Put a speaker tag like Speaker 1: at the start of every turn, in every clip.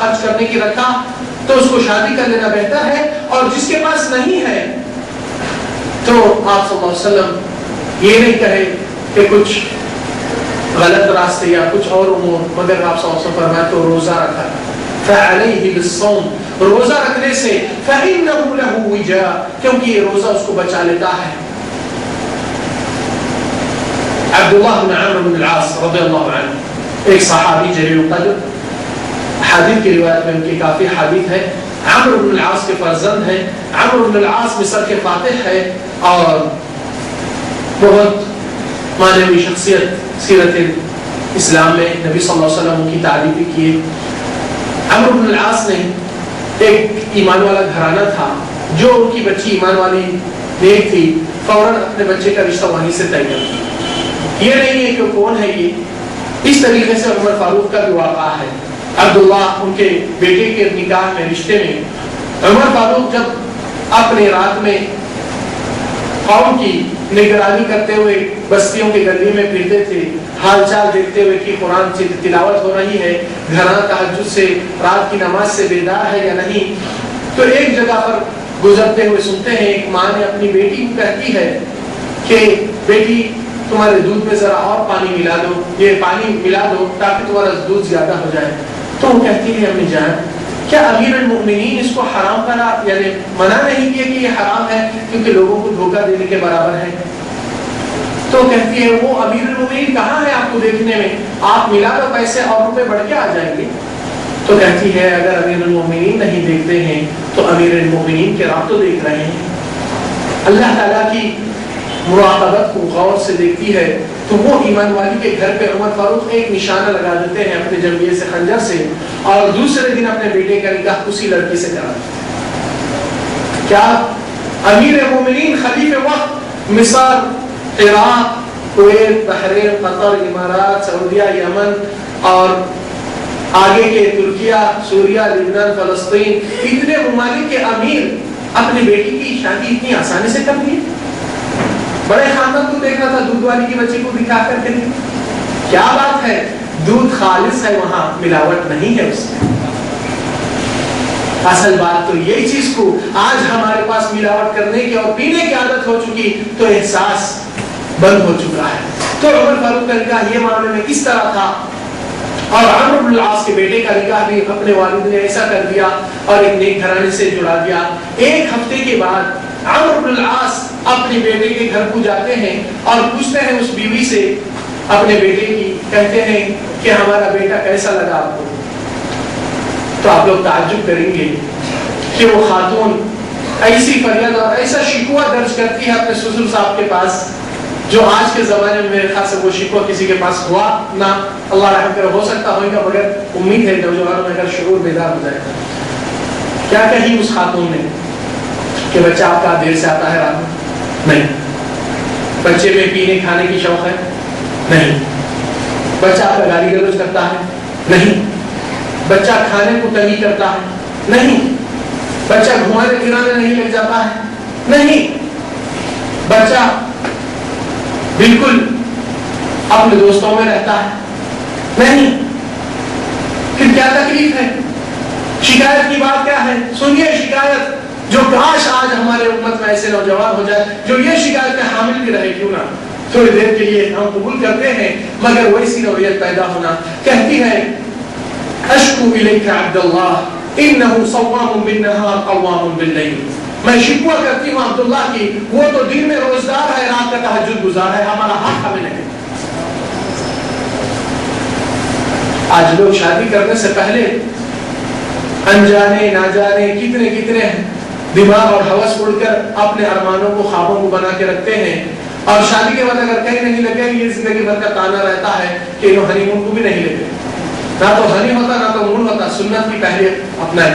Speaker 1: خرچ کرنے کی رکھا تو اس کو شادی کر لینا بہتر ہے، اور جس کے پاس نہیں ہے تو آپ صلی اللہ علیہ وسلم یہ نہیں کہے کہ کچھ غلط راستے یا کچھ اور امور، مگر آپ صلی اللہ علیہ وسلم فرمایا تو روزہ رکھا، فعلیہ بالصوم، روزہ رکھنے سے فإنہ لہ وجاء، کیونکہ یہ روزہ اس کو بچا لیتا ہے۔ عبداللہ بن عمرو بن العاص رضی اللہ عنہ ایک صحابی جلیل القدر، حدیث کی روایت میں ان کی کافی حدیث ہے، عمرو بن العاص کے فرزند ہیں، عمرو بن العاص مصر کے فاتح ہے اور بہت مانے ہوئی شخصیت سیرت اسلام میں، نبی صلی اللہ علیہ وسلم ان کی تعریف بھی کیے۔ عمرو بن العاص نے ایک ایمان والا گھرانہ تھا، جو ان کی بچی ایمان والی نیک تھی، فوراً اپنے بچے کا رشتہ وہیں سے طے کر دیا۔ یہ نہیں ہے کہ کون ہے یہ، اس طریقے سے عمر فاروق کا بھی واقعہ ہے۔ عبداللہ ان کے بیٹے کے نکاح میں، رشتے میں، عمر فاروق جب اپنے رات میں قوم کی نگرانی کرتے ہوئے بستیوں کے گلی میں پھرتے تھے، حال چال دیکھتے ہوئے کہ قرآن سے تلاوت ہو رہی ہے، گھرانہ تہجد سے رات کی نماز سے بیدار ہے یا نہیں، تو ایک جگہ پر گزرتے ہوئے سنتے ہیں ایک ماں نے اپنی بیٹی کو کہتی ہے کہ بیٹی تمہارے دودھ میں ذرا اور پانی ملا دو، یہ پانی ملا دو تاکہ تمہارا دودھ زیادہ ہو جائے۔ تو وہ کہتی ہے امی جان کیا امیر المؤمنین اس کو حرام کرا، یعنی منع نہیں کیا کہ یہ حرام ہے کیونکہ لوگوں کو دھوکہ دینے کے برابر ہے؟ تو کہتی ہے وہ امیر المؤمنین کہاں ہے آپ کو دیکھنے میں، آپ ملا دو پیسے اور روپے بڑھ کے آ جائیں گے۔ تو کہتی ہے اگر امیر المؤمنین نہیں دیکھتے ہیں تو امیر المؤمنین کے رب تو دیکھ رہے ہیں۔ اللہ تعالیٰ کی مراقبت کو غور سے دیکھتی ہے تو وہ ایمان والی کے گھر پہ عمر فاروق ایک نشانہ لگا دیتے ہیں اپنے جنبیے سے، خنجر سے، اور دوسرے دن اپنے بیٹے کا نکاح اسی لڑکی سے کرا دیتے۔ کیا امیر مومنین خلیفہ وقت مصر، عراق، کویت، بحرین، قطر، امارات، سعودیہ، یمن اور آگے کے ترکیہ، سوریہ، لبنان، فلسطین، اتنے ممالک کے امیر اپنی بیٹی کی شادی اتنی آسانی سے کر دی؟ بڑے خاندان کو دیکھ رہا تھا، دودھ والی کی بچی کو دکھا کر کے دی۔ کیا بات ہے، دودھ خالص ہے، وہاں ملاوٹ نہیں ہے اس میں۔ اصل بات تو یہی چیز کو آج ہمارے پاس ملاوٹ کرنے کی اور پینے کی عادت ہو چکی تو احساس بند ہو چکا ہے۔ تو عمر فاروق کا نکاح یہ معاملے میں کس طرح تھا، اور عمرو بن العاص کے بیٹے کا نکاح بھی اپنے والد نے ایسا کر دیا اور ایک نیک گھرانے سے جڑا دیا۔ ایک ہفتے کے بعد عمرو بن العاص اپنے بیٹے کے گھر کو جاتے ہیں اور پوچھتے ہیں اس بیوی سے اپنے بیٹے کی، کہتے ہیں کہ ہمارا بیٹا کیسا لگا آپ کو؟ تو آپ لوگ تعجب کریں گے کہ وہ خاتون ایسی فریاد اور ایسا شکوہ درج کرتی ہے اپنے سسر صاحب کے پاس، جو آج کے زمانے میں میرے خیال سے وہ شکوہ کسی کے پاس ہوا نہ، اللہ رحم کرے، ہو سکتا ہوگا، مگر امید ہے نوجوانوں میں اگر شعور بیدار ہو جائے۔ کیا کہی اس خاتون نے کہ بچہ آپ کا دیر سے آتا ہے رات میں؟ نہیں۔ بچے میں پینے کھانے کی شوق ہے؟ نہیں۔ بچہ آپ کا گالی گلوچ کرتا ہے؟ نہیں۔ بچہ کھانے کو تنگی کرتا ہے؟ نہیں۔ بچہ گھمانے پھرانے نہیں لگ جاتا ہے؟ نہیں۔ بچہ بالکل اپنے دوستوں میں رہتا ہے؟ نہیں۔ پھر کیا تکلیف ہے؟ شکایت کی بات کیا ہے؟ سنیے شکایت جو کاش آج ہمارے امت میں ایسے نوجوان ہو جائے جو یہ شکایت میں حامل بھی رہے، کیوں نہ تھوڑی دیر کے لیے ہم قبول کرتے ہیں، مگر ویسی نوعیت پیدا ہونا۔ کہتی ہے اشکو الیک عبداللہ انہ صوام بالنہار قوام باللیل، میں شکوہ کرتی ہوں عبداللہ کی، وہ تو دن میں روزدار ہے، رات کا تہجد گزار ہے، ہمارا حق ہمیں نہیں۔ آج لوگ شادی کرنے سے پہلے انجانے نہ جانے کتنے کتنے دماغ اور ہوس اڑ کر اپنے ارمانوں کو، خوابوں کو بنا کے رکھتے ہیں، اور شادی کے بعد اگر کہیں نہیں لگے یہ زندگی بھر کا تانا رہتا ہے کہ انہوں ہنی مون کو بھی نہیں لگے، نہ تو ہنی ہوتا نہ تو مون ہوتا، سنت کی پہلے اپنائی۔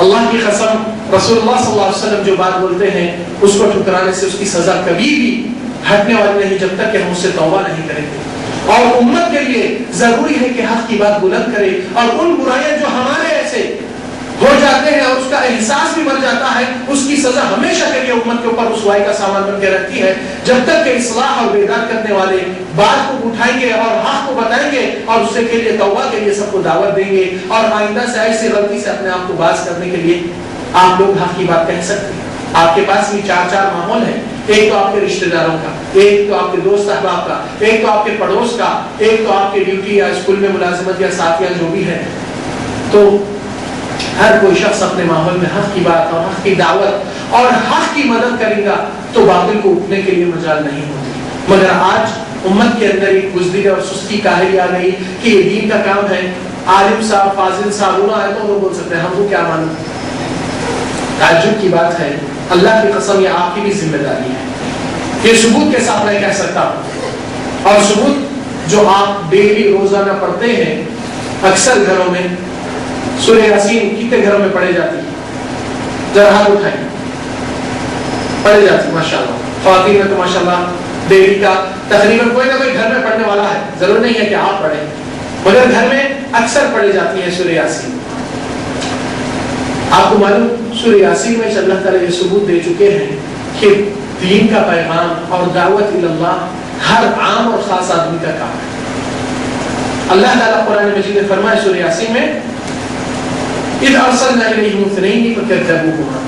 Speaker 1: اللہ کی قسم رسول اللہ صلی اللہ علیہ وسلم جو بات بولتے ہیں اس کو ٹھکرانے سے اس کی سزا کبھی بھی ہٹنے والی نہیں جب تک کہ ہم اس سے توبہ نہیں کریں گے۔ اور امت کے لیے ضروری ہے کہ حق کی بات بلند کرے، اور ان برائیاں جو ہمارے ایسے ہو جاتے ہیں اور اس کا احساس بھی بن جاتا ہے، اس کی سزا ہمیشہ کے لیے امت کے اوپر رسوائی کا سامان بن کے رکھتی ہے، جب تک کہ اصلاح اور بیدار کرنے والے بات کو اٹھائیں گے اور حق کو بتائیں گے اور اس کے لیے توبہ کے لیے سب کو دعوت دیں گے اور آئندہ سے ایسی غلطی سے اپنے آپ کو باز کرنے کے لیے آپ لوگ حق کی بات کہہ سکتے ہیں۔ آپ کے پاس بھی چار ماحول ہیں، ایک تو آپ کے رشتہ داروں کا، ایک تو آپ کے دوست احباب کا، ایک تو آپ کے پڑوس کا، ایک تو آپ کے ڈیوٹی یا اسکول میں ملازمت یا ساتھیاں جو بھی ہے۔ تو ہر کوئی شخص اپنے ماحول میں حق کی بات اور حق کی دعوت اور حق کی مدد کرے گا تو باطل کو اٹھنے کے لیے مجال نہیں ہوتی۔ مگر آج امت کے اندر ایک بزدلی اور سستی کاہلی آ گئی کہ یہ دین کا کام ہے، عالم صاحب فاضل صاحب انہوں آئے تو وہ بول سکتے ہیں، ہم کو کیا معلوم۔ تعجب کی بات ہے، اللہ کی قسم یہ آپ کی بھی ذمہ داری ہے، یہ ثبوت کے ساتھ میں کہہ سکتا ہوں، اور ثبوت جو آپ ڈیلی روزانہ پڑھتے ہیں، اکثر گھروں میں سورہ یاسین کتنے گھروں میں پڑھے جاتی ہے؟ ذرا ہاتھ اٹھائیں، پڑھے جاتی ہے ماشاءاللہ۔ خواتین میں تو ماشاءاللہ ڈیلی کا تقریباً کوئی نہ کوئی گھر میں پڑھنے والا ہے، ضرور نہیں ہے کہ آپ پڑھیں، مگر گھر میں اکثر پڑھی جاتی ہے سورہ یاسین۔ آپ کو معلوم سورہ یاسین میں اللہ تعالیٰ یہ ثبوت دے چکے ہیں کہ دین کا پیغام اور دعوت اللہ ہر عام اور خاص آدمی کا کام ہے۔ اللہ تعالیٰ قرآن مجید میں فرمائے سورہ یاسین میں، اِذْ أَرْسَلْنَا إِلَيْهِمُ اثْنَيْنِ فَكَذَّبُوهُمَا،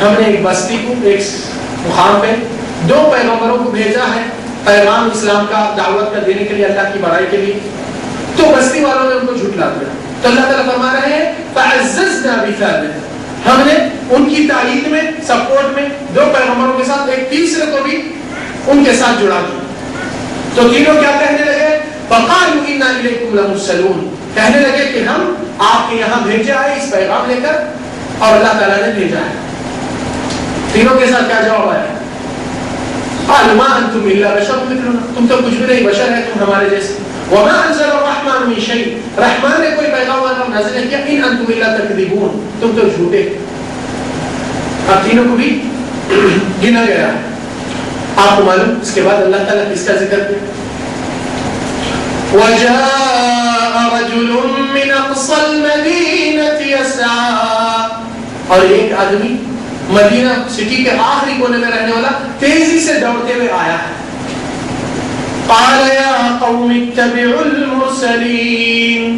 Speaker 1: ہم نے ایک بستی کو، ایک مقام پہ دو پیغمبروں کو بھیجا ہے پیغام اسلام کا دعوت کا دینے کے لیے، اللہ کی بڑائی کے لیے، تو بستی والوں نے ان کو جھٹلا دیا۔ تو اللہ تعالیٰ فرما رہے ہیں فَعَزَّزْنَا بِثَالِثٍ، ہم نے ان کی تائید میں، سپورٹ میں دو پیغمبروں کے ساتھ ایک تیسرے کو بھی ان کے ساتھ جڑا دیا۔ تو تینوں کیا کہنے لگے؟ فَقَالُوا إِنَّا إِلَيْكُمْ لَمُرْسَلُونَ، کہنے لگے کہ ہم آپ کے یہاں بھیجا ہے اس پیغام لے کر، اور اللہ تعالیٰ نے بھیجا ہے۔ تینوں کے ساتھ کیا جواب آیا؟ قَالُوا مَا أَنْتُمْ إِلَّا بَشَرٌ مِثْلُنَا، تم تو کچھ بھی نہیں، بشر ہے تم ہمارے جیسے۔ وَمَا أَنزَلَ الرَّحْمَنُ مِنْ شَيْءٍ، رحمان نے کوئی پیغام نازل نہیں کیا، إِنْ أَنْتُمْ إِلَّا تَكْذِبُونَ، تم تو جھوٹے۔ اب تینوں کو بھی گنا گیا۔ آپ کو معلوم اس کے بعد اللہ تعالیٰ کس کا ذکر کیا؟ وَجَاءَ رَجُلٌ مِّنْ أَقْصَى الْمَدِينَةِ يَسْعَىٰ، اور ایک آدمی مدینہ سٹی کے آخری کونے میں رہنے والا تیزی سے دوڑتے ہوئے آیا ہے۔ قَالَ يَا قَوْمِ اتَّبِعُوا الْمُرْسَلِينَ،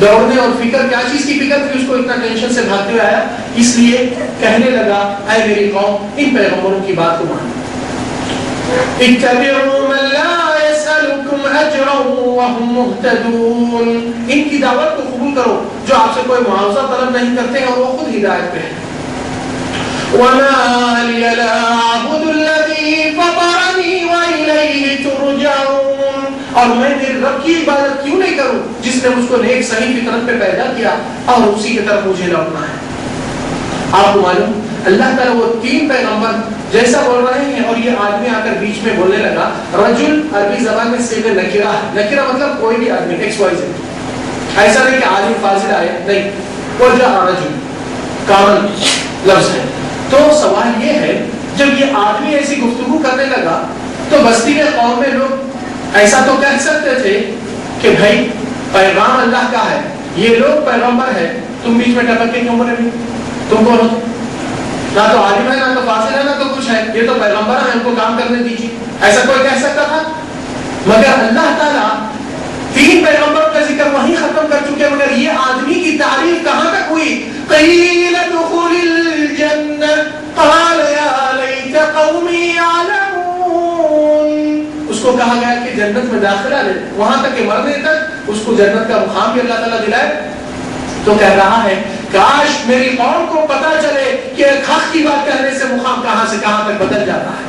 Speaker 1: دوڑنے اور فکر، کیا چیز کی فکر تھی اس کو اتنا ٹینشن سے بھاگتے ہوئے آیا؟ اس لیے کہنے لگا اے میری قوم ان پیغمبروں کی بات کو مانو۔ اتبعوا من لا يسألكم اجرا وهم مهتدون، ان کی دعوت کو قبول کرو جو آپ سے کوئی معاوضہ طلب نہیں کرتے ہیں اور وہ خود ہدایت پہ ہیں۔ وما لي لا اعبد الذي فطرني واليه ترجعون، اور میں میرے رب کی عبادت کیوں نہیں کروں جس نے مجھ کو نیک صحیح فطرت پہ پیدا کیا اور اسی کی طرف مجھے لوٹنا ہے۔ آپ کو معلوم اللہ تعالیٰ وہ تین پیغمبر جیسا بول رہے ہیں، اور یہ آدمی آ کر بیچ میں بولنے لگا۔ رجل عربی زبان میں صیغہ نکرہ ہے، نکرہ مطلب کوئی بھی آدمی، ایکس وائی زیڈ، ایسا نہیں کہ عالم فاضل آئے، نہیں، وہ رجل کامن لفظ ہے۔ تو سوال یہ ہے جب یہ آدمی ایسی گفتگو کرنے لگا تو بستی میں قوم میں لوگ ایسا تو کہہ سکتے تھے کہ بھائی پیغام اللہ کا ہے، یہ لوگ پیغمبر ہے، تم بیچ میں ٹپک کے کیوں بولے؟ تم کون ہو؟ نہ تو عالم ہے، نہ تو فاضل ہے، نہ تو کچھ ہے، یہ تو پیغمبر ہیں، ان کو کام کرنے دیجیے، ایسا کوئی کہہ سکتا تھا؟ مگر اللہ تعالیٰ تین پیغمبروں کا ذکر وہیں ختم کر چکے، مگر یہ آدمی کی تعریف کہاں تک ہوئی؟ قیل ادخل الجنہ قال یا لیت قومی یعلمون، اس کو کہا گیا کہ جنت میں داخلہ لے، وہاں تک کہ مرنے تک اس کو جنت کا مقام بھی اللہ تعالیٰ دلائے۔ تو کہہ رہا ہے کاش میری قوم کو پتا چلے کہ ایک حق کی بات کہنے سے مقام کہاں سے کہاں تک بدل جاتا ہے۔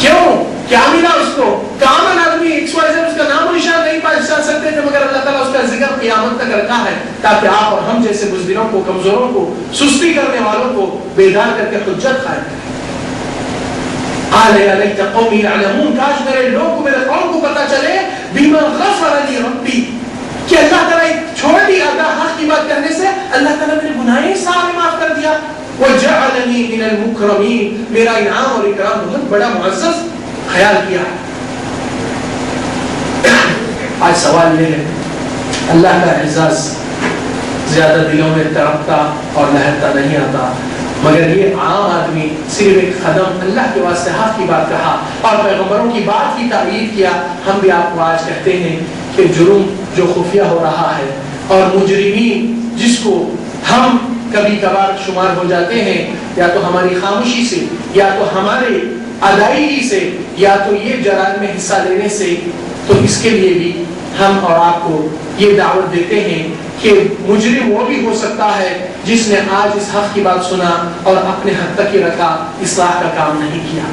Speaker 1: کیوں؟ کیا ملا اس کو؟ کامن آدمی ایکس وائی زیڈ، اس کا نام و نشان نہیں پہچان سکتے تھے، مگر اللہ تعالیٰ اس کا ذکر قیامت تک رکھا ہے تاکہ آپ اور ہم جیسے بزدلوں کو، کمزوروں کو، سستی کرنے والوں کو بیدار کر کے حجت قائم کرے۔ قال یا لیت قومی یعلمون، کاش میرے لوگ کو، میرے قوم کو پتا چلے بما غفر لی ربی، کہ اللہ تعالیٰ چھوڑ دیا حق کی بات کرنے سے، اللہ تعالیٰ میرے گناہیں سارے معاف کر دیا۔ وجعلنی من المکرمین، میرا انعام اور اکرام بہت بڑا معزز خیال کیا۔ آج سوال یہ ہے اللہ کا اعزاز زیادہ دلوں میں تڑپتا اور لہرتا نہیں آتا، مگر یہ عام آدمی صرف ایک قدم اللہ کے واسطے حق کی بات کہا اور پیغمبروں کی بات کی تائید کیا۔ ہم بھی آپ کو آج کہتے ہیں کہ جرم جو خفیہ ہو رہا ہے اور مجرمین جس کو ہم کبھی کبھار شمار ہو جاتے ہیں، یا تو ہماری خاموشی سے، یا تو ہمارے ادائیگی سے، یا تو یہ جرائم میں حصہ لینے سے، تو اس کے لیے بھی ہم اور آپ کو یہ دعوت دیتے ہیں کہ مجرم وہ بھی ہو سکتا ہے جس نے آج اس حق کی بات سنا اور اپنے حد تک ہی رکھا، اصلاح کا کام نہیں کیا۔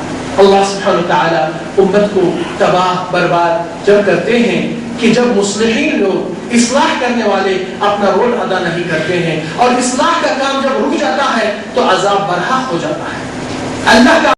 Speaker 1: اللہ سبحانہ وتعالی امت کو تباہ برباد جب کرتے ہیں کہ جب مصلحین لوگ، اصلاح کرنے والے اپنا رول ادا نہیں کرتے ہیں، اور اصلاح کا کام جب رک جاتا ہے تو عذاب برحق ہو جاتا ہے۔ اللہ کا